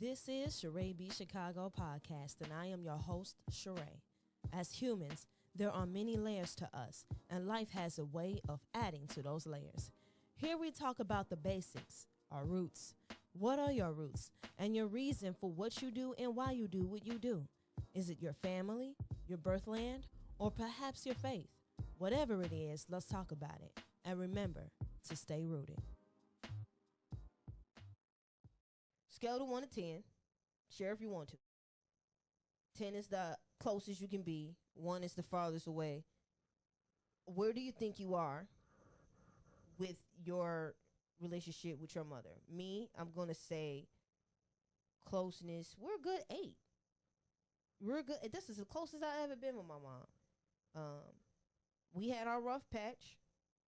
This is CharaeBChicago podcast, and I am your host, Charae. As humans, there are many layers to us, and life has a way of adding to those layers. Here we talk about the basics, our roots. What are your roots, and your reason for what you do and why you do what you do? Is it your family, your birthland, or perhaps your faith? Whatever it is, let's talk about it. And remember to stay rooted. Scale to 1 to 10. Share if you want to. 10 is the closest you can be. 1 is the farthest away. Where do you think you are with your relationship with your mother? Me, I'm going to say closeness. We're a good 8. We're good. This is the closest I've ever been with my mom. We had our rough patch,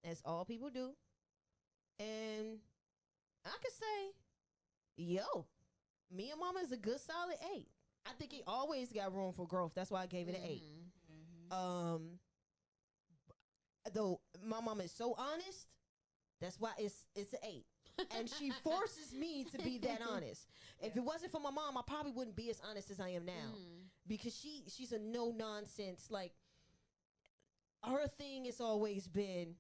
as all people do. And I could say, yo, me and mama is a good solid 8. I think it always got room for growth. That's why I gave it an 8. Though my mama is so honest, that's why it's an 8. And she forces me to be that honest. If it wasn't for my mom, I probably wouldn't be as honest as I am now. Because she's a no nonsense. Like, her thing has always been,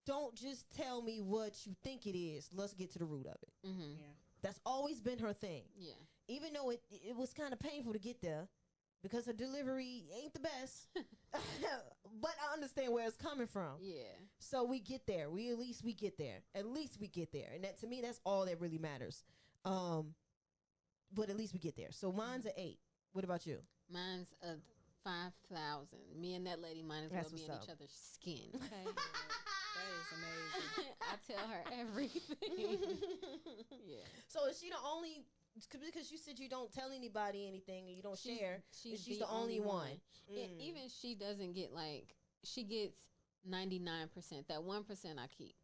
don't just tell me what you think it is. Let's get to the root of it. Yeah. That's always been her thing. Yeah. Even though it was kind of painful to get there because her delivery ain't the best. But I understand where it's coming from. Yeah. So we get there. At least we get there. At least we get there. And that, to me, that's all that really matters. But at least we get there. So mine's an 8. What about you? Mine's a 5,000. Me and that lady might as well be in each other's skin. Okay. That is amazing. I tell her everything. Yeah. So is she the only? Because you said you don't tell anybody anything and you don't share. She's the only one. Even she doesn't get she gets 99%. That 1% I keep.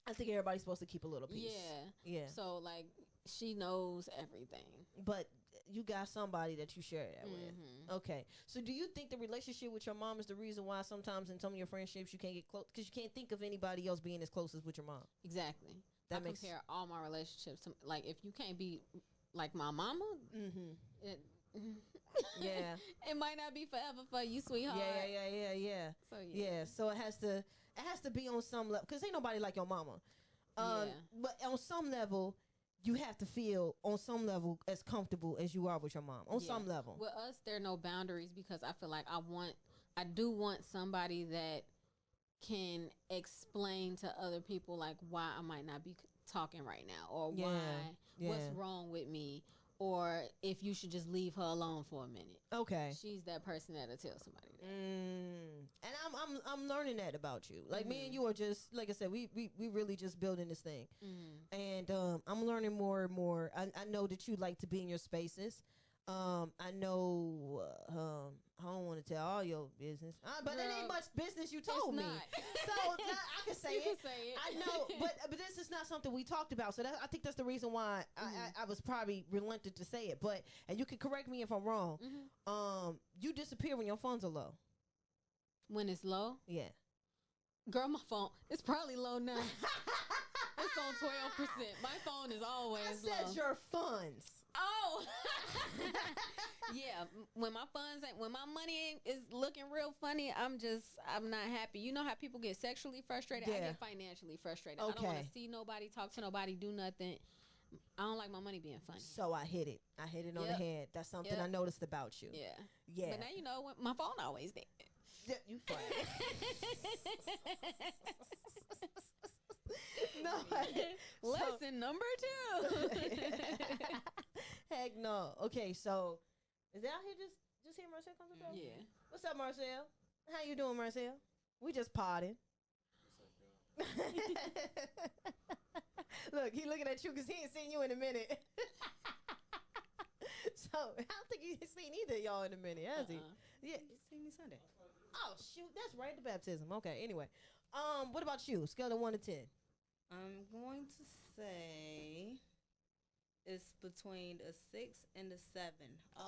I think everybody's supposed to keep a little piece. Yeah. So she knows everything. But you got somebody that you share that with. Okay. So do you think the relationship with your mom is the reason why sometimes in some of your friendships you can't get close? Because you can't think of anybody else being as close as with your mom. Exactly. I compare all my relationships to, if you can't be like my mama, yeah, it might not be forever for you, sweetheart. Yeah. So So it has to be on some level, because ain't nobody like your mama. But on some level, you have to feel on some level as comfortable as you are with your mom. On some level. With us, there are no boundaries, because I feel like I do want somebody that can explain to other people why I might not be talking right now, or what's wrong with me, or if you should just leave her alone for a minute. Okay. She's that person that'll tell somebody that. And I'm learning that about you. Me and you are just, like I said, we really just building this thing. And I'm learning more and more. I know that you like to be in your spaces. I know I don't want to tell all your business, but it ain't much business you told me. So I can say it. I know, but this is not something we talked about. So I think that's the reason why I was probably reluctant to say it. But, and you can correct me if I'm wrong. You disappear when your funds are low. When it's low? Yeah. Girl, my phone, it's probably low now. It's on 12%. My phone is always low. I said your funds. Oh. Yeah, when my money is looking real funny, I'm not happy. You know how people get sexually frustrated? Yeah. I get financially frustrated. Okay. I don't want to see nobody, talk to nobody, do nothing. I don't like my money being funny. So I hit it on the head. That's something I noticed about you. Yeah. But now you know my phone always dead. Yeah, you funny. No. Lesson number 2. Heck no. Okay, so is that out here just hear Marcel come to the door? Yeah. What's up, Marcel? How you doing, Marcel? We just potting. Look, he looking at you because he ain't seen you in a minute. So I don't think he's seen either of y'all in a minute, has he? Yeah, he's seen me Sunday. Oh shoot, that's right, the baptism. Okay, anyway, what about you? Scale of 1 to 10. I'm going to say it's between a 6 and a 7.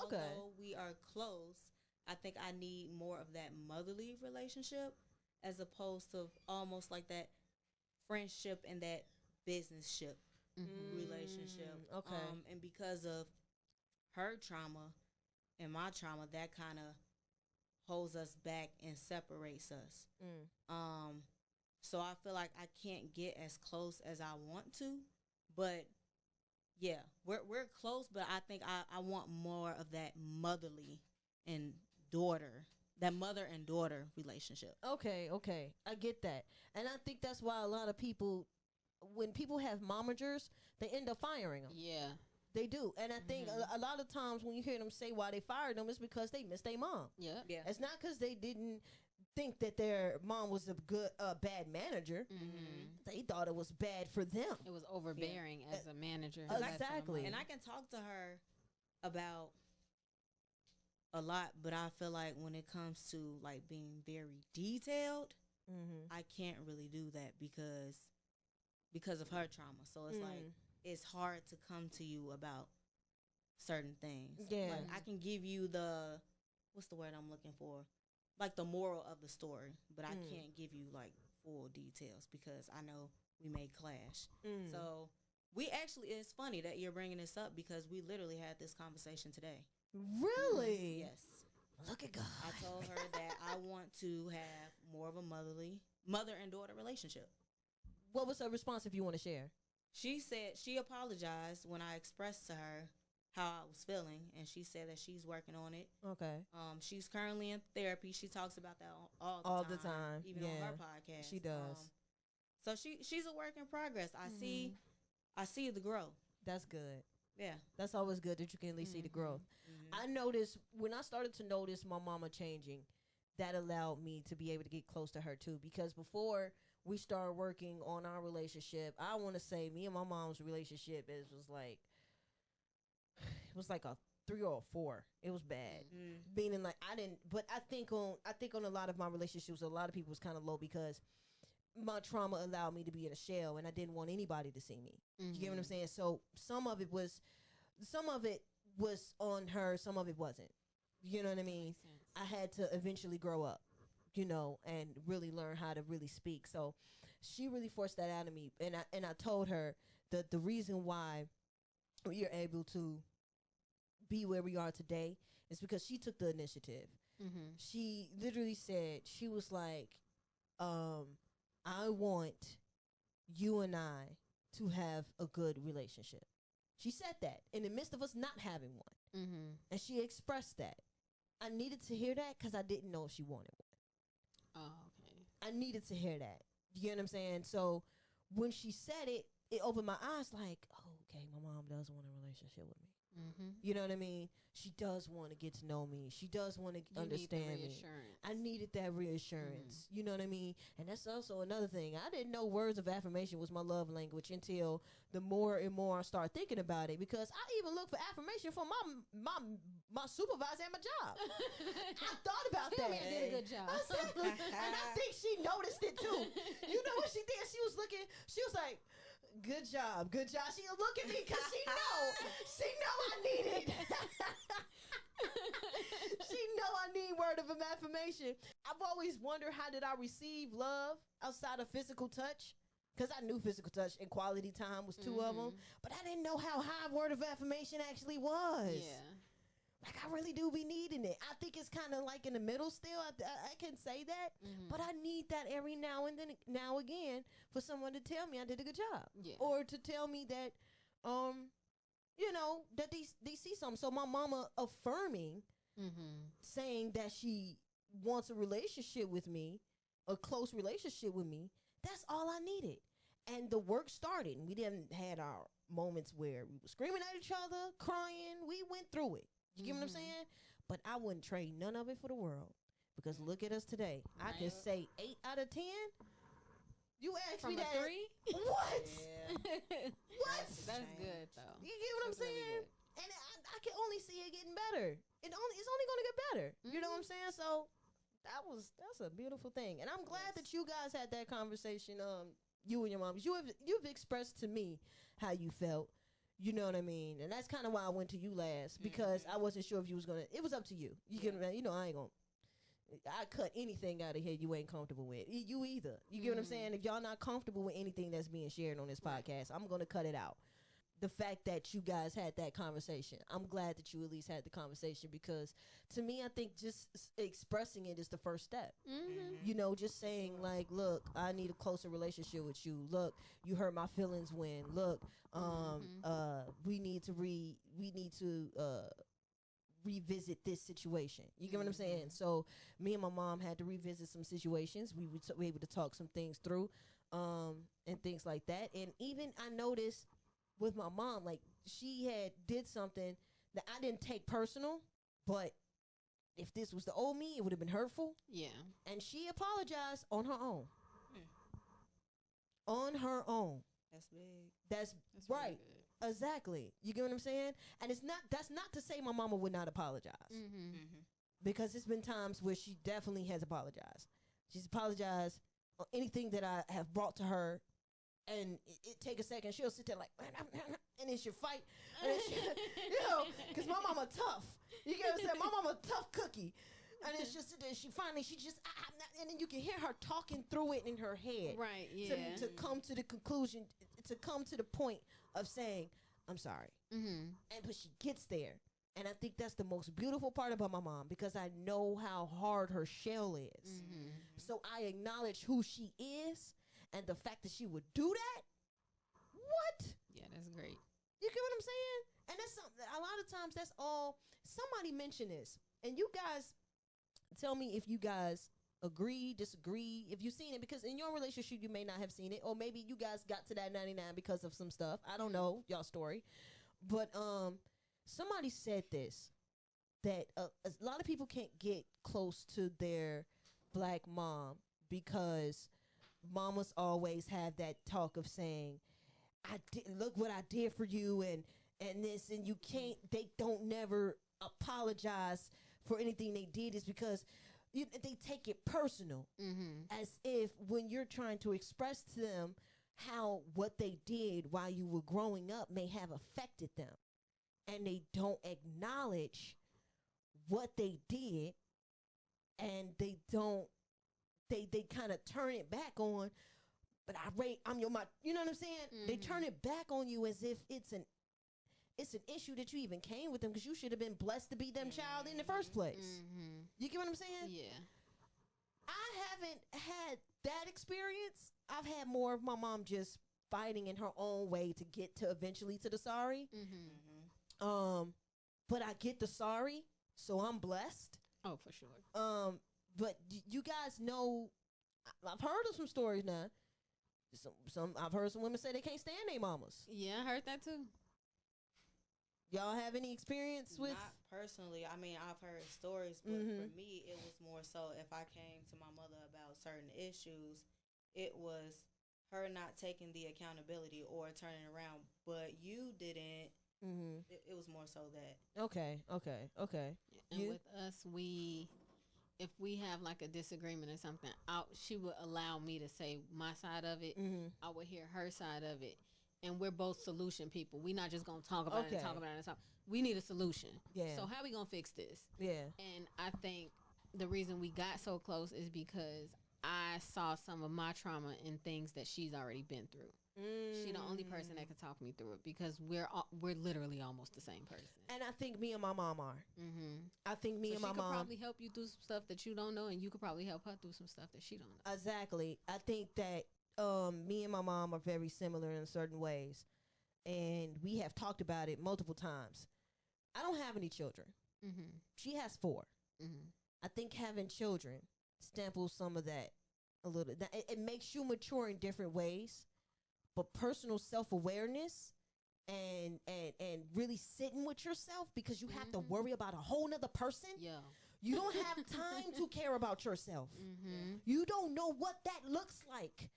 Okay. Although we are close, I think I need more of that motherly relationship as opposed to almost like that friendship and that business ship. relationship. Okay. And because of her trauma and my trauma, that kind of holds us back and separates us. So I feel like I can't get as close as I want to, but yeah, we're close, but I think I want more of that motherly and daughter, that mother and daughter relationship. Okay, I get that. And I think that's why a lot of people, when people have momagers, they end up firing them. Yeah. They do. And I think a lot of times when you hear them say why they fired them, it's because they missed their mom. Yeah. It's not because they didn't think that their mom was a bad manager. They thought it was bad for them. It was overbearing as a manager. Exactly. And I can talk to her about a lot, but I feel like when it comes to like being very detailed, I can't really do that because of her trauma. So it's like it's hard to come to you about certain things. Yeah. Like I can give you what's the word I'm looking for? Like the moral of the story, but I can't give you like full details because I know we may clash. So it's funny that you're bringing this up because we literally had this conversation today. Really? Yes. Look at God. I told her that I want to have more of a mother and daughter relationship. What was her response, if you want to share? She said she apologized when I expressed to her how I was feeling, and she said that she's working on it. Okay. She's currently in therapy. She talks about that all the time, even on her podcast. She does. So she's a work in progress. I see the growth. That's good. Yeah, that's always good that you can at least see the growth. I noticed when I started to notice my mama changing, that allowed me to be able to get close to her too. Because before we started working on our relationship, I want to say me and my mom's relationship it was like a 3 or a 4. It was bad. Meaning like but I think on a lot of my relationships, a lot of people was kind of low because my trauma allowed me to be in a shell and I didn't want anybody to see me. You get what I'm saying? So some of it was on her, some of it wasn't. You know what I mean? I had to eventually grow up, and really learn how to really speak. So she really forced that out of me. And I told her that the reason why we are able to be where we are today is because she took the initiative. She literally said, she was like, I want you and I to have a good relationship. She said that in the midst of us not having one. And she expressed that. I needed to hear that because I didn't know if she wanted one. Oh, okay. I needed to hear that. You get what I'm saying? So when she said it, it opened my eyes like, oh, okay, my mom does want a relationship with me. You know what I mean? She does want to get to know me. She does want to understand me. I needed that reassurance. You know what I mean? And that's also another thing. I didn't know words of affirmation was my love language until the more and more I start thinking about it. Because I even look for affirmation from my supervisor at my job. I thought about that. You did a good job. Exactly. And I think she noticed it too. You know what she did? She was looking. She was like, good job. She look at me because she know I need it. She know I need word of affirmation. I've always wondered, how did I receive love outside of physical touch? Because I knew physical touch and quality time was 2 of them, but I didn't know how high word of affirmation actually was. Yeah. Like, I really do be needing it. I think it's kind of like in the middle still. I can say that, but I need that every now and then, now again, for someone to tell me I did a good job, or to tell me that, that they see something. So my mama affirming, saying that she wants a relationship with me, a close relationship with me. That's all I needed, and the work started. We didn't had our moments where we were screaming at each other, crying. We went through it. You get what I'm saying? But I wouldn't trade none of it for the world. Because look at us today. I can say 8 out of 10. You asked From me that. 3? What? Yeah. What? That's good, though. You get what I'm saying? And I can only see it getting better. It's only going to get better. You know what I'm saying? So that's a beautiful thing. And I'm glad that you guys had that conversation, you and your mom. You've expressed to me how you felt. You know what I mean? And that's kind of why I went to you last, because I wasn't sure if you was going to. It was up to you. I ain't going to. I cut anything out of here you ain't comfortable with. You either. You get what I'm saying? If y'all not comfortable with anything that's being shared on this podcast, I'm going to cut it out. The fact that you guys had that conversation, I'm glad that you at least had the conversation, because to me, I think just expressing it is the first step. You know, just saying like, look, I need a closer relationship with you. Look, you hurt my feelings when, look, we need to revisit this situation. You get what I'm saying? So me and my mom had to revisit some situations. We were able to talk some things through, and things like that. And even I noticed with my mom, like she had did something that I didn't take personal, but if this was the old me, it would have been hurtful. Yeah. And she apologized on her own. On her own. That's big. That's right. Really exactly. You get what I'm saying? And that's not to say my mama would not apologize. Because it's been times where she definitely has apologized. She's apologized on anything that I have brought to her. And it take a second, she'll sit there like, and it's your fight. And it's you know, because my mama tough. You get what I'm saying? My mama tough cookie. And it's just, she just, and then you can hear her talking through it in her head. Right, yeah. To come to the conclusion, to come to the point of saying, I'm sorry. But she gets there. And I think that's the most beautiful part about my mom, because I know how hard her shell is. So I acknowledge who she is. And the fact that she would do that, what? Yeah, that's great. You get what I'm saying? And that's something, a lot of times that's all. Somebody mentioned this, and you guys tell me if you guys agree, disagree, if you've seen it, because in your relationship you may not have seen it, or maybe you guys got to that 99 because of some stuff. I don't know y'all story, but somebody said this, that a lot of people can't get close to their black mom because mamas always have that talk of saying, look what I did for you, and this, and you can't, they don't never apologize for anything they did, is because they take it personal, as if when you're trying to express to them how what they did while you were growing up may have affected them, and they don't acknowledge what they did, and they don't, they kind of turn it back on, but I'm your, you know what I'm saying? They turn it back on you as if it's an issue that you even came with them, because you should have been blessed to be them child in the first place. You get what I'm saying? Yeah. I haven't had that experience. I've had more of my mom just fighting in her own way to get to eventually to the sorry. But I get the sorry, so I'm blessed. Oh, for sure. But you guys know, I've heard of some stories now. Some I've heard some women say they can't stand their mamas. Yeah, I heard that too. Y'all have any experience with? Not personally. I mean, I've heard stories, but for me, it was more so if I came to my mother about certain issues, it was her not taking the accountability or turning around, but you didn't. It was more so that. Okay. And with us, if we have like a disagreement or something, she would allow me to say my side of it. I would hear her side of it. And we're both solution people. We're not just going to talk about it and talk about it and talk. We need a solution. Yeah. So how we going to fix this? Yeah. And I think the reason we got so close is because I saw some of my trauma in things that she's already been through. She's the only person that can talk me through it, because we're literally almost the same person. And I think me and my mom are. I think me and my mom. She could probably help you through some stuff that you don't know, and you could probably help her through some stuff that she don't know. Exactly. I think that me and my mom are very similar in certain ways, and we have talked about it multiple times. I don't have any children. She has 4. I think having children samples some of that a little. It makes you mature in different ways. But personal self-awareness and really sitting with yourself, because you have to worry about a whole nother person. Yeah. You don't have time to care about yourself. You don't know what that looks like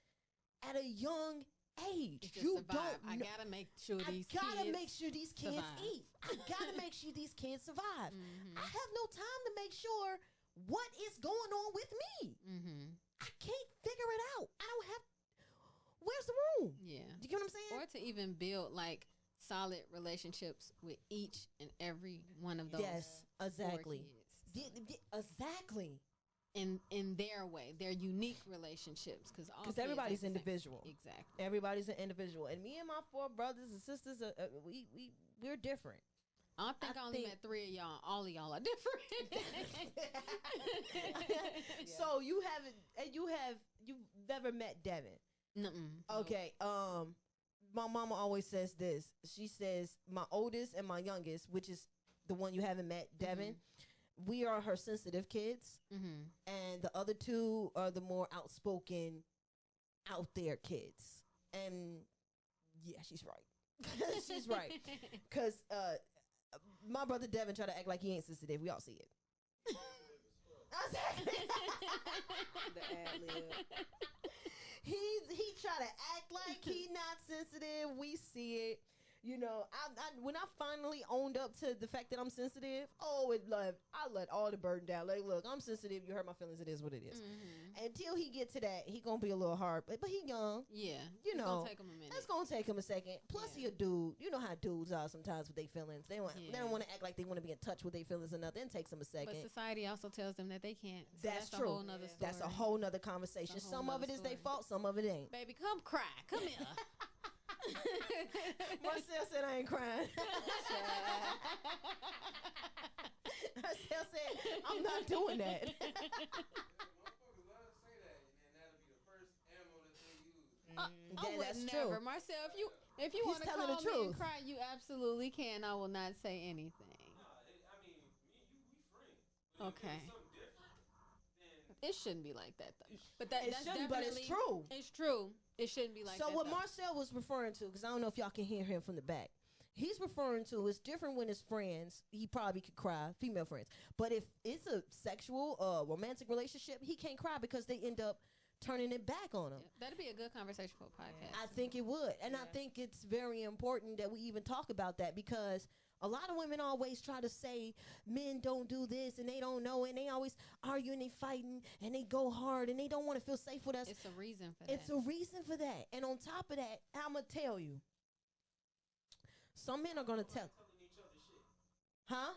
at a young age. You survive. I gotta make sure these kids survive. Eat. I gotta make sure these kids survive. I have no time to make sure what is going on with me. I can't figure it out. I don't have. Where's the room? Yeah. You get what I'm saying? Or to even build like solid relationships with each and every one of those. Yes, exactly. Exactly. in their way, their unique relationships, because everybody's individual. Exactly, everybody's an individual, and me and my 4 brothers and sisters, we're different. I think I only met 3 of y'all. All of y'all are different. So you've never met Devin? Okay. Nope. My mama always says this. She says my oldest and my youngest, which is the one you haven't met, Devin. We are her sensitive kids, and the other 2 are the more outspoken, out there kids. And yeah, she's right. She's right, because my brother Devin try to act like he ain't sensitive. We all see it. The ad-lib. He try to act like he not sensitive. We see it. You know, when I finally owned up to the fact that I'm sensitive, I let all the burden down. Like, look, I'm sensitive. You hurt my feelings. It is what it is. Until he get to that, he gonna be a little hard, but he young. Yeah, you know, gonna take him a minute. That's gonna take him a second. Plus, he a dude. You know how dudes are sometimes with their feelings. They don't want to act like they want to be in touch with their feelings or nothing. It takes them a second. But society also tells them that they can't. So that's true. A whole nother story. That's a whole nother conversation. Some of it is their fault. Some of it ain't. Baby, come cry. Come here. Marcel said I ain't crying. Marcel said I'm not doing that. That's true. Marcel, if you want to call me and cry, you absolutely can. I will not say anything. Okay. It shouldn't be like that, though. But that's definitely, but it's true. It's true. It shouldn't be like that. So what Marcel was referring to, because I don't know if y'all can hear him from the back, he's referring to is different when it's friends. He probably could cry, female friends. But if it's a sexual, romantic relationship, he can't cry because they end up turning it back on him. Yeah, that'd be a good conversation for a podcast. I think it would. And I think it's very important that we even talk about that, because a lot of women always try to say men don't do this and they don't know, and they always argue and they fighting and they go hard and they don't want to feel safe with us. It's a reason for that. It's a reason for that. And on top of that, I'm going to tell you, some men are going to tell. Each other shit. Huh?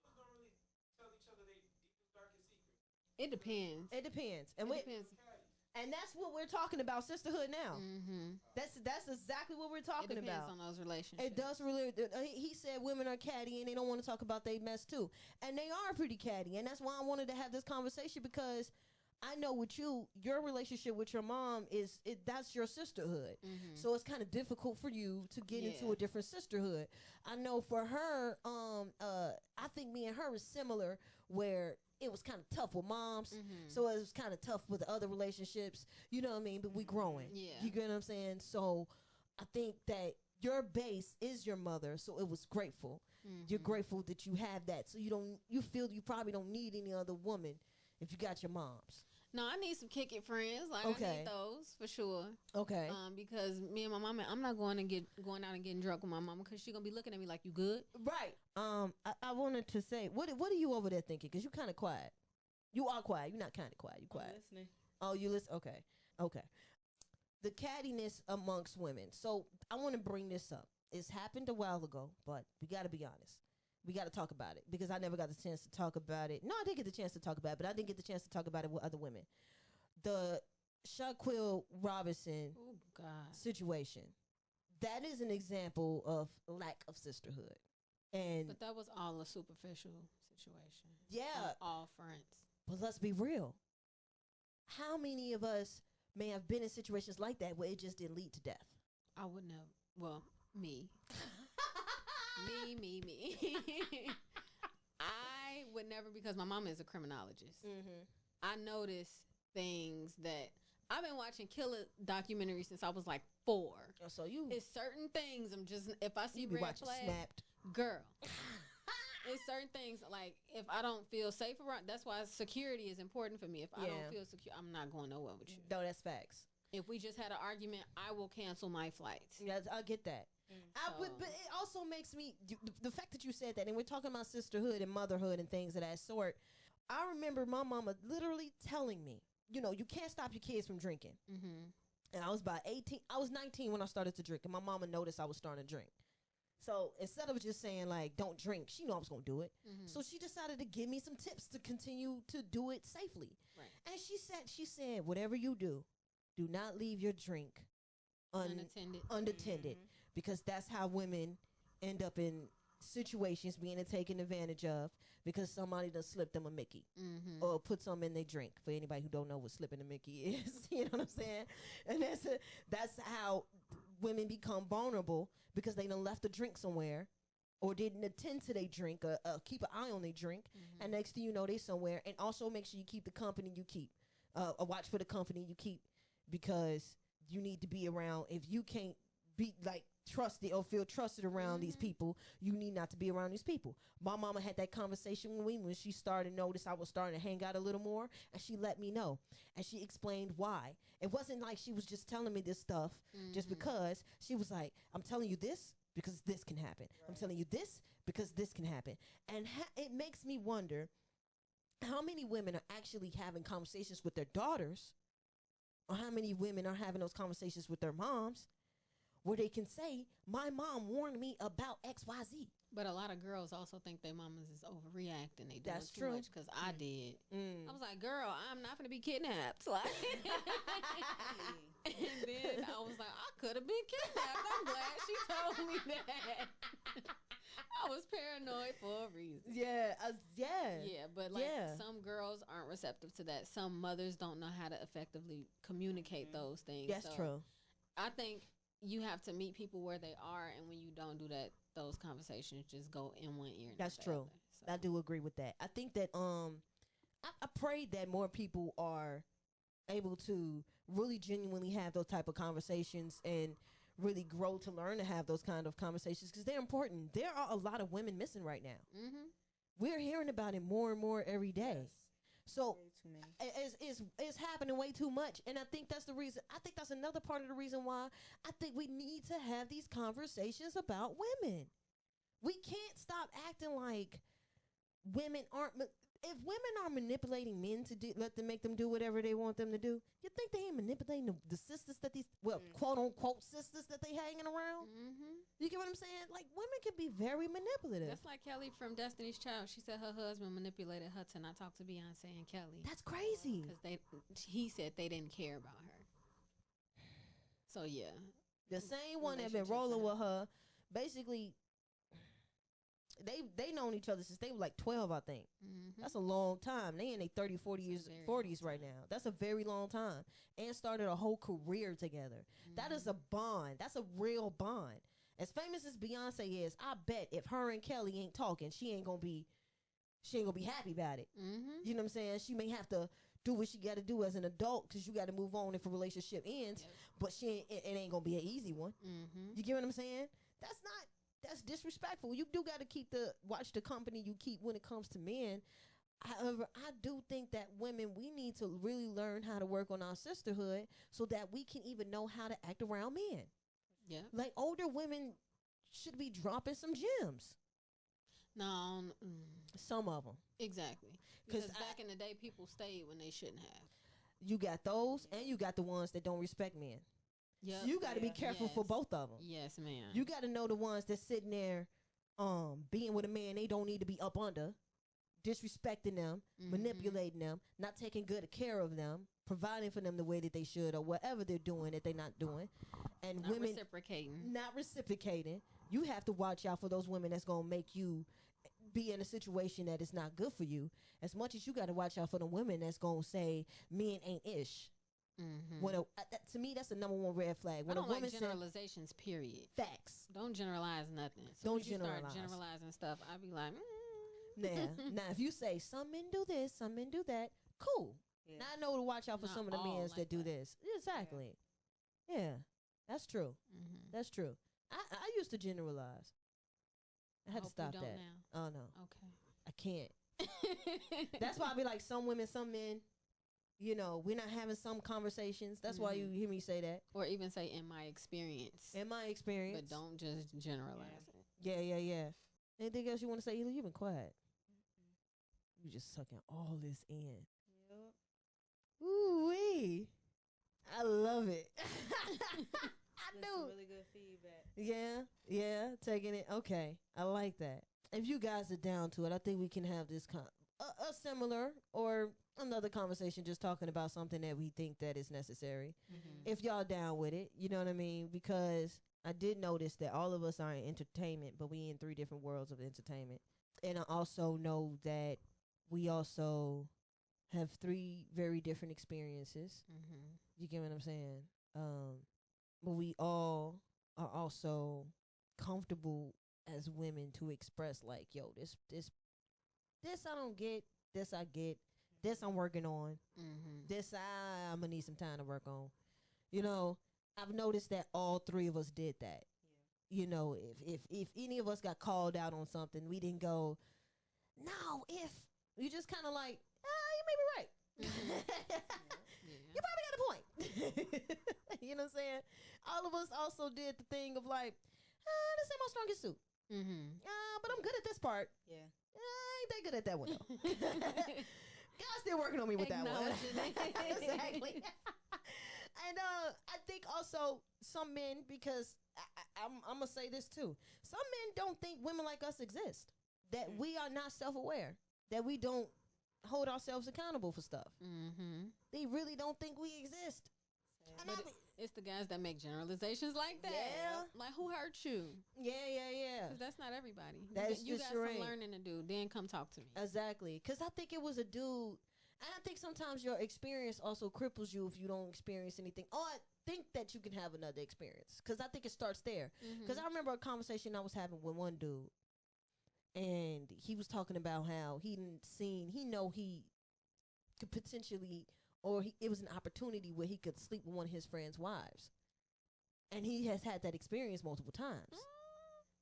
People don't really tell each other their deepest, darkest secrets. It depends. It depends. And it depends. And that's what we're talking about, sisterhood now. That's exactly what we're talking about. It depends on those relationships. It does really. He said women are catty and they don't want to talk about their mess too. And they are pretty catty. And that's why I wanted to have this conversation, because I know with you, your relationship with your mom that's your sisterhood. So it's kind of difficult for you to get into a different sisterhood. I know for her, I think me and her is similar, where it was kind of tough with moms. So it was kind of tough with other relationships. You know what I mean? But we growing. Yeah. You get what I'm saying? So I think that your base is your mother. So it was grateful. You're grateful that you have that. So you feel you probably don't need any other woman if you got your moms. No, I need some kick it friends. Like, I need those for sure. Okay. Because me and my mama, I'm not going out and getting drunk with my mama, because she's gonna be looking at me like, you good? Right. I wanted to say, what are you over there thinking? Because you kind of quiet. You are quiet. You're not kind of quiet. You quiet. I'm listening. Oh, you listen. Okay. The cattiness amongst women. So I want to bring this up. It's happened a while ago, but we got to be honest. We got to talk about it, because I never got the chance to talk about it. No, I did get the chance to talk about it, but I didn't get the chance to talk about it with other women. The Shaquille Robinson situation. That is an example of lack of sisterhood. But that was all a superficial situation. Yeah. All friends. But let's be real. How many of us may have been in situations like that where it just didn't lead to death? I wouldn't have. Well, me. me. I would never, because my mama is a criminologist. I notice things that I've been watching killer documentaries since I was like 4. Oh, so it's certain things I'm just, if I see red flag, Snapped. Girl. It's certain things, like, if I don't feel safe around, that's why security is important for me. If I don't feel secure, I'm not going nowhere with you. No, that's facts. If we just had an argument, I will cancel my flights. Yeah, I get that. But it also makes me, the fact that you said that, and we're talking about sisterhood and motherhood and things of that sort. I remember my mama literally telling me, you can't stop your kids from drinking. And I was about 18. I was 19 when I started to drink, and my mama noticed I was starting to drink. So instead of just saying like don't drink, she knew I was gonna do it. Mm-hmm. So she decided to give me some tips to continue to do it safely. Right. And she said, whatever you do not leave your drink unattended, because that's how women end up in situations being taken advantage of, because somebody done slipped them a Mickey or put some in their drink. For anybody who don't know what slipping a Mickey is, you know what I'm saying? And that's how women become vulnerable, because they done left a drink somewhere or didn't attend to their drink or keep an eye on their drink. And next thing you know, they somewhere. And also make sure you keep the company you keep, watch for the company you keep, because you need to be around. If you can't be like trusted or feel trusted around these people, you need not to be around these people. My mama had that conversation with me when she started to notice I was starting to hang out a little more, and she let me know, and she explained why. It wasn't like she was just telling me this stuff just because. She was like, I'm telling you this because this can happen. Right. I'm telling you this because this can happen. And it makes me wonder how many women are actually having conversations with their daughters, or how many women are having those conversations with their moms, where they can say, my mom warned me about XYZ. But a lot of girls also think their mamas is overreacting. They do That's too true. much, because I did. I was like, girl, I'm not going to be kidnapped. Like, and then I was like, I could have been kidnapped. I'm glad she told me that. I was paranoid for a reason. Yeah. But like some girls aren't receptive to that. Some mothers don't know how to effectively communicate those things. That's true. I think you have to meet people where they are, and when you don't do that, those conversations just go in one ear. That's true. So. I do agree with that. I think that I pray that more people are able to really genuinely have those type of conversations and really grow to learn to have those kind of conversations, because they're important. There are a lot of women missing right now. We're hearing about it more and more every day. Yes. So it's happening way too much. And I think that's the reason. I think that's another part of the reason why I think we need to have these conversations about women. We can't stop acting like women aren't. If women are manipulating men to make them do whatever they want them to do, you think they ain't manipulating the sisters that these, quote unquote sisters that they hanging around? You get what I'm saying? Like, women can be very manipulative. That's like Kelly from Destiny's Child. She said her husband manipulated her to not talk to Beyonce and Kelly. That's crazy. Because he said they didn't care about her. So yeah, the same one that been rolling with her, basically. They known each other since they were like 12, I think. That's a long time. They in their 30, 40s right now. That's a very long time. And started a whole career together. That is a bond. That's a real bond. As famous as Beyonce is, I bet if her and Kelly ain't talking, she ain't gonna be happy about it. You know what I'm saying? She may have to do what she got to do as an adult, because you got to move on if a relationship ends. Yep. But it ain't gonna be an easy one. You get what I'm saying? That's disrespectful. You do got to watch the company you keep when it comes to men. However, I do think that women, we need to really learn how to work on our sisterhood so that we can even know how to act around men. Yeah. Like, older women should be dropping some gems. No. Some of them. Exactly. Because back in the day, people stayed when they shouldn't have. You got those, and you got the ones that don't respect men. Yep. So you got to be careful for both of them. Yes, ma'am. You got to know the ones that's sitting there being with a man they don't need to be up under, disrespecting them, manipulating them, not taking good care of them, providing for them the way that they should, or whatever they're doing that they're not doing. And not women not reciprocating. You have to watch out for those women that's going to make you be in a situation that is not good for you, as much as you got to watch out for the women that's going to say men ain't ish. When to me, that's the number one red flag. When I don't a woman like generalizations, period. Facts. Don't generalize nothing. So don't generalize. Start generalizing stuff, I'd be like, now, if you say some men do this, some men do that, cool. Yeah. Now I know to watch out for some of the men that do this. Exactly. Yeah, that's true. That's true. I used to generalize. I had to stop that. Now. Oh no. Okay. I can't. That's why I be like, some women, some men. You know, we're not having some conversations. That's why you hear me say that. Or even say, in my experience. In my experience. But don't just generalize it. Yeah. Anything else you want to say, Ilah? You've been quiet. You just sucking all this in. Yep. Ooh-wee. I love it. I do. Some really good feedback. Yeah, taking it. Okay, I like that. If you guys are down to it, I think we can have this a similar or another conversation, just talking about something that we think that is necessary. If y'all down with it, you know what I mean? Because I did notice that all of us are in entertainment, but we in 3 different worlds of entertainment. And I also know that we also have 3 very different experiences. You get what I'm saying? But we all are also comfortable as women to express like, yo, this I don't get, this I get, this I'm working on, this I'm gonna need some time to work on. You know, I've noticed that all 3 of us did that. You know, if any of us got called out on something, we didn't go, no, if you just kind of like, you may be right. You probably got a point. You know what I'm saying? All of us also did the thing of like, this ain't my strongest suit. But I'm good at this part. Yeah. I ain't that good at that one though. God's still working on me with that one. Exactly. And I think also some men, because I'm gonna say this too, some men don't think women like us exist. That we are not self-aware. That we don't hold ourselves accountable for stuff. They really don't think we exist. And it's the guys that make generalizations like that. Yeah. Like, who hurt you? Yeah. Because that's not everybody. That's you just got Charae. some learning to do. Then come talk to me. Exactly. Because I think it was a dude. And I think sometimes your experience also cripples you if you don't experience anything. Oh, I think that you can have another experience. Because I think it starts there. Because I remember a conversation I was having with one dude. And he was talking about how he could potentially, or it was an opportunity where he could sleep with one of his friends' wives. And he has had that experience multiple times.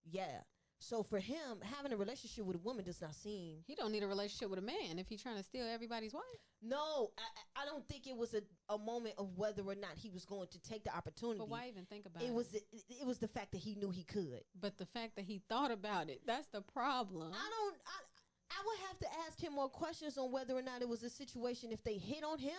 Yeah. So for him, having a relationship with a woman does not seem... He don't need a relationship with a man if he's trying to steal everybody's wife. No, I don't think it was a moment of whether or not he was going to take the opportunity. But why even think about it? It was the fact that he knew he could. But the fact that he thought about it, that's the problem. I would have to ask him more questions on whether or not it was a situation if they hit on him.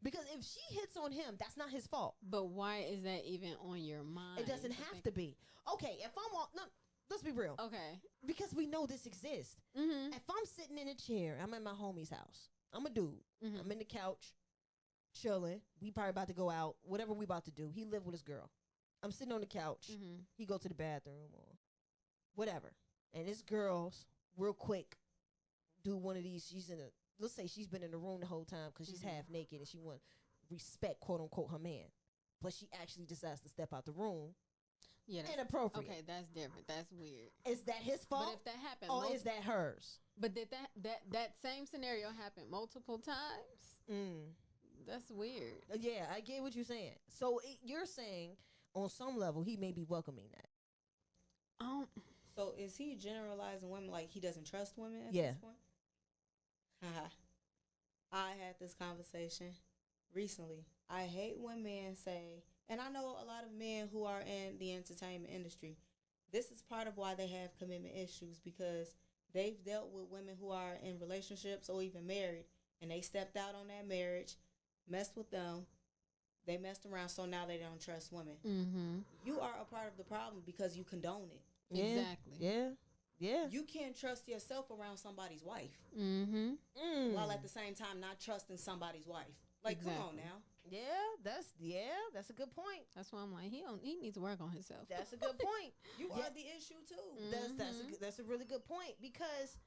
Because if she hits on him, that's not his fault. But why is that even on your mind? It doesn't have to be. Okay, if I'm on... No, let's be real. Okay. Because we know this exists. If I'm sitting in a chair, I'm at my homie's house. I'm a dude. I'm in the couch, chilling. We probably about to go out. Whatever we about to do. He live with his girl. I'm sitting on the couch. He go to the bathroom or whatever. And this girl's real quick do one of these. Let's say she's been in the room the whole time because she's half naked and she want respect, quote unquote, her man. But she actually decides to step out the room. Yeah, that's inappropriate. Okay, that's different. That's weird. Is that his fault? But if that happened, or is that hers? But did that same scenario happen multiple times? That's weird. Yeah, I get what you're saying. So you're saying on some level he may be welcoming that. So is he generalizing women like he doesn't trust women at Yeah. this point? I had this conversation recently. I hate when men say, and I know a lot of men who are in the entertainment industry, this is part of why they have commitment issues, because they've dealt with women who are in relationships or even married, and they stepped out on that marriage, messed with them, they messed around, so now they don't trust women. You are a part of the problem because you condone it. Yeah. Exactly. Yeah. You can't trust yourself around somebody's wife while at the same time not trusting somebody's wife. Like, Exactly. come on now. That's a good point. That's why I'm like, he needs to work on himself. That's a good point. You are the issue too. That's a really good point, because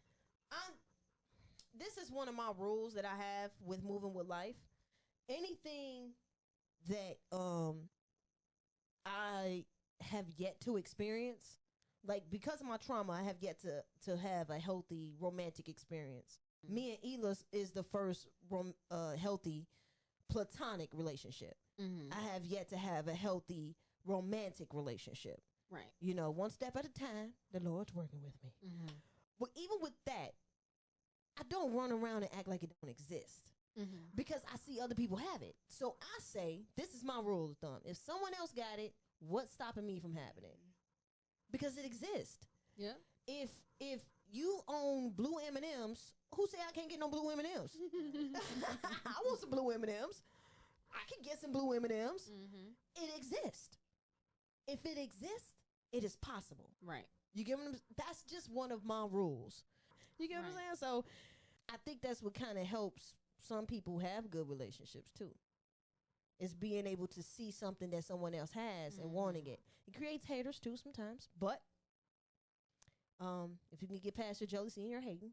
this is one of my rules that I have with moving with life. Anything that I have yet to experience, like because of my trauma, I have yet to have a healthy romantic experience. Me and Ilah is the first healthy platonic relationship. I have yet to have a healthy romantic relationship. Right. You know, one step at a time, the Lord's working with me. But even with that, I don't run around and act like it don't exist. Because I see other people have it. So I say, this is my rule of thumb. If someone else got it, what's stopping me from having it? Because it exists. Yeah. If you own blue M&Ms, who say I can't get no blue M&Ms? I want some blue M&Ms. I can get some blue M&Ms. It exists. If it exists, it is possible. Right. You get what I'm, that's just one of my rules. You get what I'm saying? So I think that's what kind of helps some people have good relationships too. Is being able to see something that someone else has and wanting it. It creates haters too sometimes, but if you can get past your jealousy and your hating,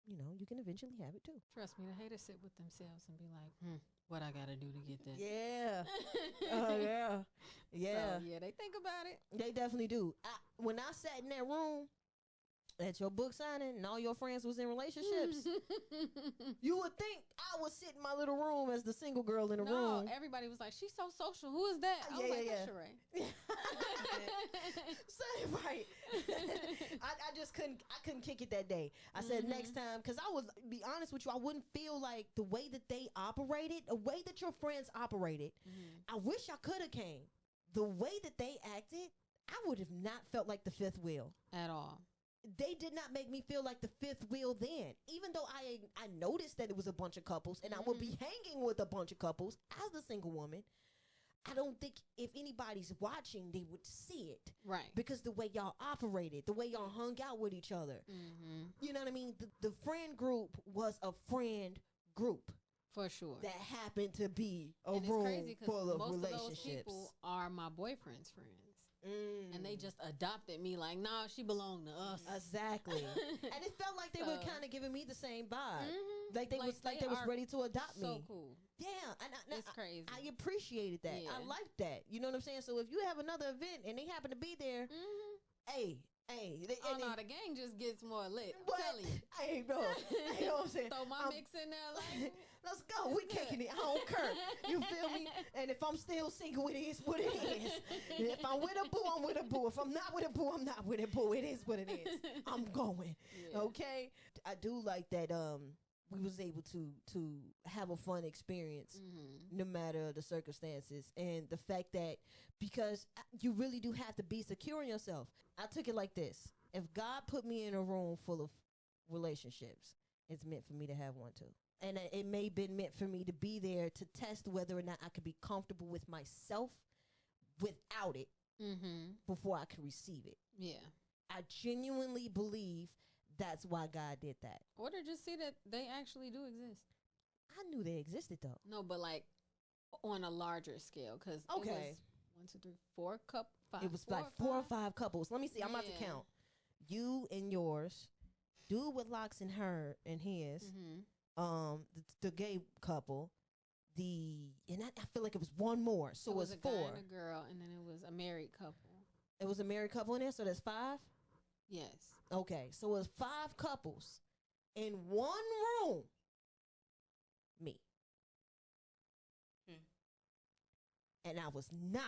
you know, you can eventually have it too. Trust me, the haters sit with themselves and be like, what I gotta do to get that? Yeah. Yeah. Yeah. So, yeah, they think about it. They definitely do. When I sat in that room at your book signing and all your friends was in relationships, you would think I would sit in my little room as the single girl in the room. Everybody was like, she's so social. Who is that? I was like, that's Charae. So, right. I just couldn't kick it that day. I said next time, because I was, be honest with you, I wouldn't feel like the way that they operated, the way that your friends operated, I wish I could have came. The way that they acted, I would have not felt like the fifth wheel. At all. They did not make me feel like the fifth wheel then. Even though I noticed that it was a bunch of couples and I would be hanging with a bunch of couples as the single woman, I don't think if anybody's watching, they would see it. Right. Because the way y'all operated, the way y'all hung out with each other. You know what I mean? The friend group was a friend group. For sure. That happened to be a and room it's crazy full of most relationships. Of those people are my boyfriend's friends. And they just adopted me like, nah, she belonged to us. Exactly. And it felt like they were kind of giving me the same vibe. Like they was ready to adopt me. So cool. Yeah. And it's crazy. I appreciated that. Yeah. I like that. You know what I'm saying? So if you have another event and they happen to be there, hey. No, the gang just gets more lit. I'm telling you. Hey, bro. You know what I'm saying? Throw my mix in there. Like, let's go. We kicking it. I don't care. You feel me? And if I'm still single, it is what it is. And if I'm with a boo, I'm with a boo. If I'm not with a boo, I'm not with a boo. It is what it is. I'm going. Yeah. Okay? I do like that we was able to have a fun experience no matter the circumstances. And the fact that because you really do have to be secure in yourself. I took it like this. If God put me in a room full of relationships, it's meant for me to have one too. And it may have been meant for me to be there to test whether or not I could be comfortable with myself without it before I could receive it. Yeah. I genuinely believe that's why God did that. Or to just see that they actually do exist. I knew they existed though. No, but like on a larger scale. Because it was 1, 2, 3, 4 5. It was like 4 or 5 couples. Let me see. I'm about to count. You and yours, dude with locks in her and his, the gay couple, and I feel like it was one more. So it was 4. Guy and a girl, and then it was a married couple. It was a married couple in there, so that's 5? Yes. Okay, so it was 5 couples in one room. Me. And I was not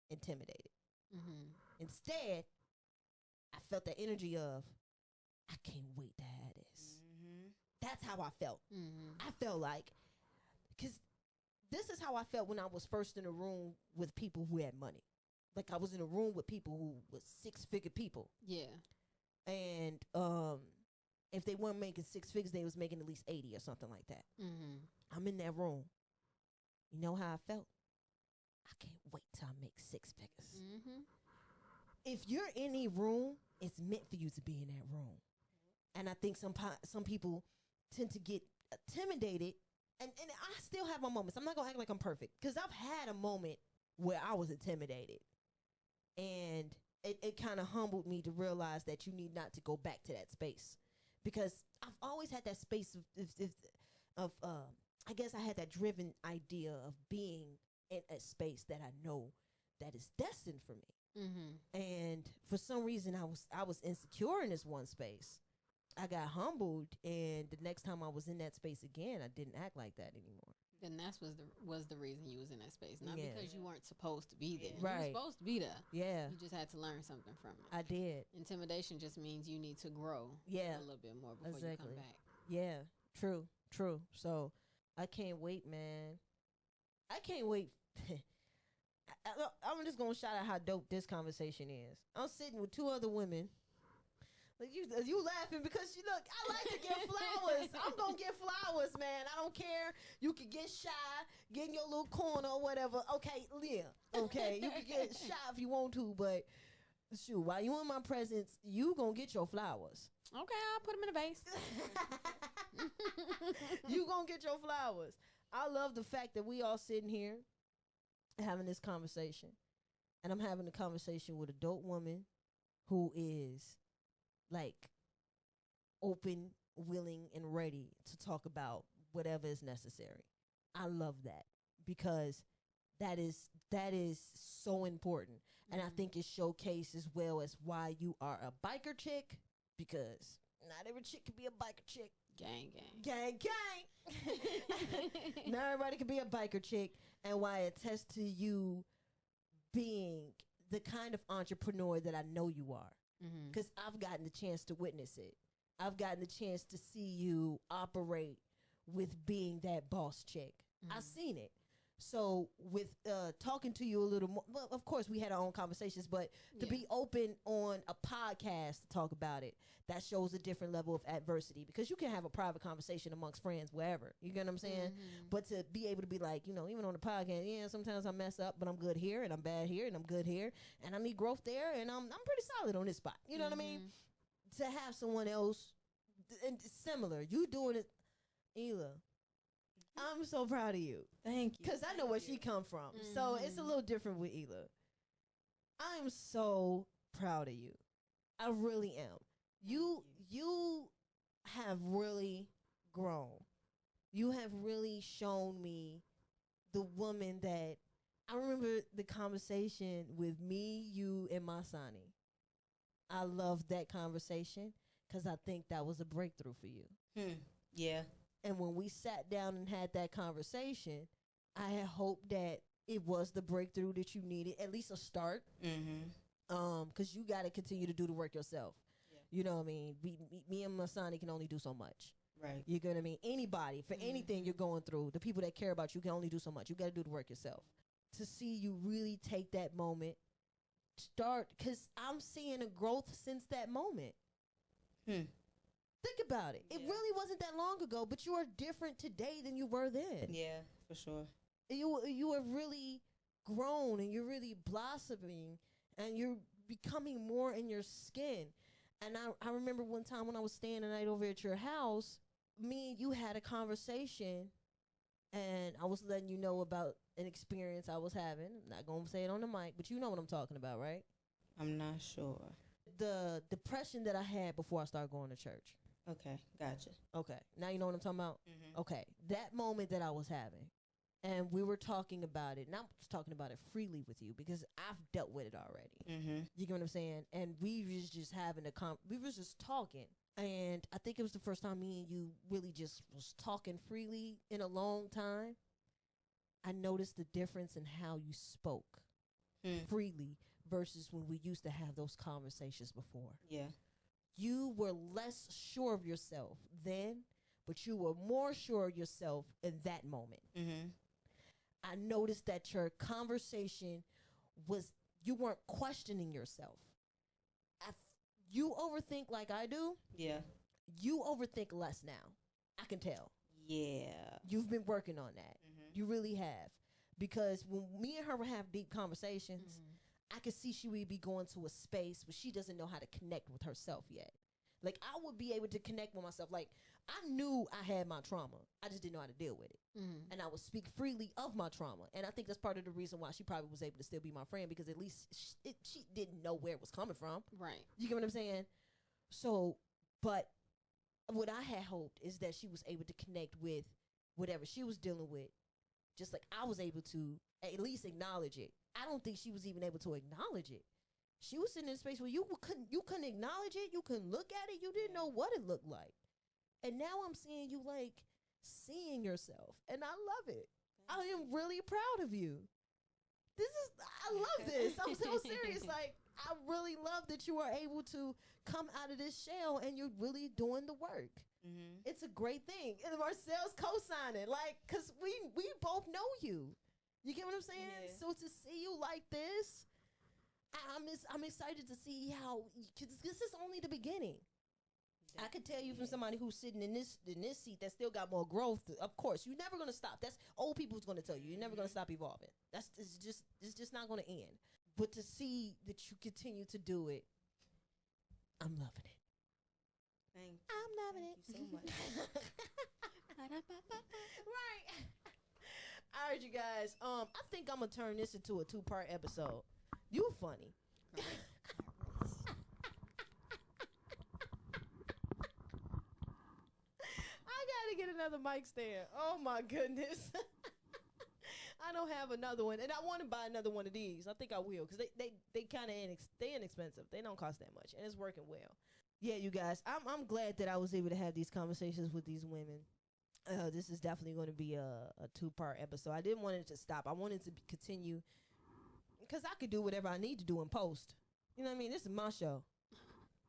intimidated. Instead, I felt the energy of, I can't wait to have this. That's how I felt. I felt like, because this is how I felt when I was first in a room with people who had money. Like I was in a room with people who was 6-figure people. Yeah. And if they weren't making 6 figures, they was making at least 80 or something like that. I'm in that room. You know how I felt? I can't wait till I make 6 figures. If you're in a room, it's meant for you to be in that room. And I think some people tend to get intimidated. And I still have my moments. I'm not going to act like I'm perfect. Because I've had a moment where I was intimidated. And it kind of humbled me to realize that you need not to go back to that space. Because I've always had that space of I guess I had that driven idea of being in a space that I know that is destined for me. And for some reason, I was insecure in this one space. I got humbled, and the next time I was in that space again, I didn't act like that anymore. Then that was the reason you was in that space, not because you weren't supposed to be there. Right. You were supposed to be there. Yeah. You just had to learn something from it. I did. Intimidation just means you need to grow. A little bit more before you come back. Yeah. True. So I can't wait, man. I can't wait. I'm just gonna shout out how dope this conversation is. I'm sitting with 2 other women Like you laughing because you look. I like to get flowers. I'm gonna get flowers, man. I don't care. You can get shy, get in your little corner or whatever. Okay, yeah. Okay, you can get shy if you want to, but shoot, while you in my presence, you gonna get your flowers. Okay, I'll put them in a vase. You gonna get your flowers. I love the fact that we all sitting here having this conversation, and I'm having a conversation with a dope woman who is like open, willing, and ready to talk about whatever is necessary. I love that because that is so important, and I think it showcases as well as why you are a biker chick, because not every chick can be a biker chick. Gang, gang. Gang, gang. Not everybody can be a biker chick, and why I attest to you being the kind of entrepreneur that I know you are. Because I've gotten the chance to witness it. I've gotten the chance to see you operate with being that boss chick. I've seen it. So with talking to you a little more, well, of course we had our own conversations, but to be open on a podcast to talk about it, that shows a different level of adversity, because you can have a private conversation amongst friends wherever, you get what I'm saying? But to be able to be like, you know, even on the podcast, yeah, sometimes I mess up, but I'm good here and I'm bad here and I'm good here and I need growth there and I'm pretty solid on this spot, you know what I mean? To have someone else and similar, you doing it, Ilah, I'm so proud of you. Thank you. Because I know where she come from. So it's a little different with Ilah. I am so proud of you. I really am. You have really grown. You have really shown me the woman that I remember the conversation with me, you, and Masani. I loved that conversation because I think that was a breakthrough for you. Yeah. And when we sat down and had that conversation, I had hoped that it was the breakthrough that you needed, at least a start. Because you got to continue to do the work yourself. Yeah. You know what I mean? Me and Masani can only do so much. Right. You get what I mean? Anybody, for anything you're going through, the people that care about you can only do so much. You got to do the work yourself. To see you really take that moment, start, because I'm seeing a growth since that moment. Think about it. It really wasn't that long ago, but you are different today than you were then. Yeah, for sure. You have really grown and you're really blossoming and you're becoming more in your skin. And I remember one time when I was staying the night over at your house, me and you had a conversation and I was letting you know about an experience I was having. I'm not going to say it on the mic, but you know what I'm talking about, right? I'm not sure. The depression that I had before I started going to church. Okay, gotcha. Okay, now you know what I'm talking about? Okay, that moment that I was having, and we were talking about it, and I was talking about it freely with you because I've dealt with it already. You get what I'm saying? And we was just having we was just talking, and I think it was the first time me and you really just was talking freely in a long time. I noticed the difference in how you spoke freely versus when we used to have those conversations before. Yeah. You were less sure of yourself then, but you were more sure of yourself in that moment. I noticed that your conversation was, you weren't questioning yourself. You overthink like I do. Yeah. You overthink less now. I can tell. Yeah. You've been working on that. You really have. Because when me and her would have deep conversations, I could see she would be going to a space where she doesn't know how to connect with herself yet. Like, I would be able to connect with myself. Like, I knew I had my trauma. I just didn't know how to deal with it. And I would speak freely of my trauma. And I think that's part of the reason why she probably was able to still be my friend, because at least she didn't know where it was coming from. Right. You get what I'm saying? So, but what I had hoped is that she was able to connect with whatever she was dealing with, just like I was able to at least acknowledge it. I don't think she was even able to acknowledge it. She was sitting in a space where you couldn't acknowledge it. You couldn't look at it. You didn't know what it looked like. And now I'm seeing you like seeing yourself, and I love it. I am really proud of you. I love this. I'm so serious. Like, I really love that you are able to come out of this shell and you're really doing the work. It's a great thing. And Marcel's co-signing, like, because we both know you. You get what I'm saying? Yeah. So to see you like this, I'm excited to see how, because this is only the beginning. I could tell you from somebody who's sitting in this seat that still got more growth. Of course, you're never gonna stop. That's old people's gonna tell you. You're never gonna stop evolving. It's just not gonna end. But to see that you continue to do it, I'm loving it. Thank you. I'm loving it so much. Right. All right, you guys. I think I'm gonna turn this into a 2-part episode. You funny. I gotta get another mic stand. Oh my goodness. I don't have another one, and I want to buy another one of these. I think I will, because they kind of inexpensive. They don't cost that much, and it's working well. Yeah, you guys, I'm glad that I was able to have these conversations with these women. This is definitely going to be a 2-part episode. I didn't want it to stop. I wanted to continue, because I could do whatever I need to do in post. You know what I mean? This is my show.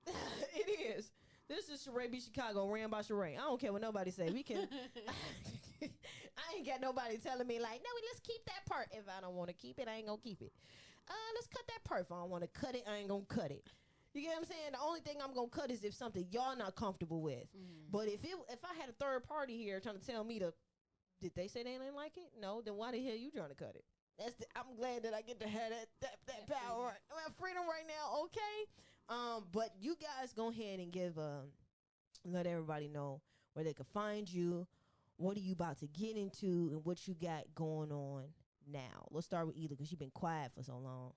It is. This is CharaeBChicago, ran by Charae. I don't care what nobody say. We can. I ain't got nobody telling me like, no, let's keep that part. If I don't want to keep it, I ain't gonna keep it. Let's cut that part. If I don't want to cut it, I ain't gonna cut it. You get what I'm saying? The only thing I'm gonna cut is if something y'all not comfortable with. But if I had a third party here trying to tell me did they say they didn't like it? No, then why the hell you trying to cut it? I'm glad that I get to have that power. I have freedom right now, okay? But you guys go ahead and let everybody know where they can find you. What are you about to get into, and what you got going on now? Let's start with Ilah, because you've been quiet for so long.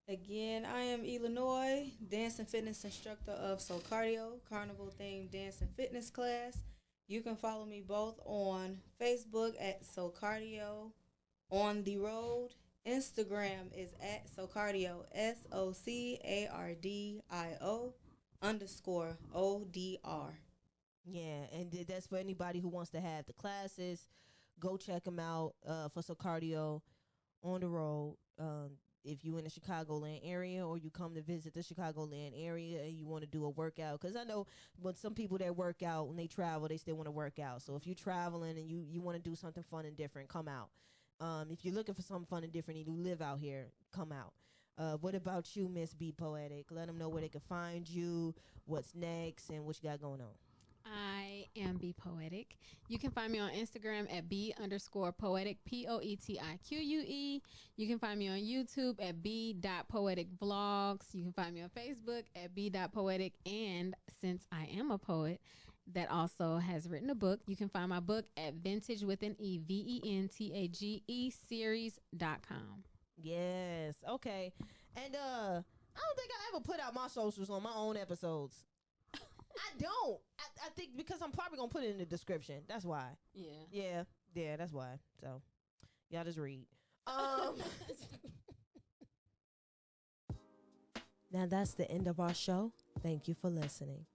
Again, I am Ilah Nois, dance and fitness instructor of Soul Cardio, carnival themed dance and fitness class. You can follow me both on Facebook at Soul Cardio on the road. Instagram is at Soul Cardio, SOCARDIO_ODR. Yeah, and that's for anybody who wants to have the classes. Go check them out for Soul Cardio on the road. If you in the Chicagoland area, or you come to visit the Chicagoland area and you want to do a workout, because I know when some people that work out, when they travel, they still want to work out. So if you're traveling and you want to do something fun and different, come out. If you're looking for something fun and different and you live out here, come out. What about you, Miss B Poetic? Let them know where they can find you, what's next, and what you got going on. I am B Poetic. You can find me on Instagram at B_Poetic, POETIQUE. You can find me on YouTube at B.PoeticVlogs. You can find me on Facebook at B.Poetic. And since I am a poet that also has written a book, you can find my book at Vintage with an E, VENTAGE series.com. Yes. Okay. And I don't think I ever put out my socials on my own episodes. I don't. I think because I'm probably going to put it in the description. That's why. Yeah. Yeah, that's why. So, y'all just read. Now, that's the end of our show. Thank you for listening.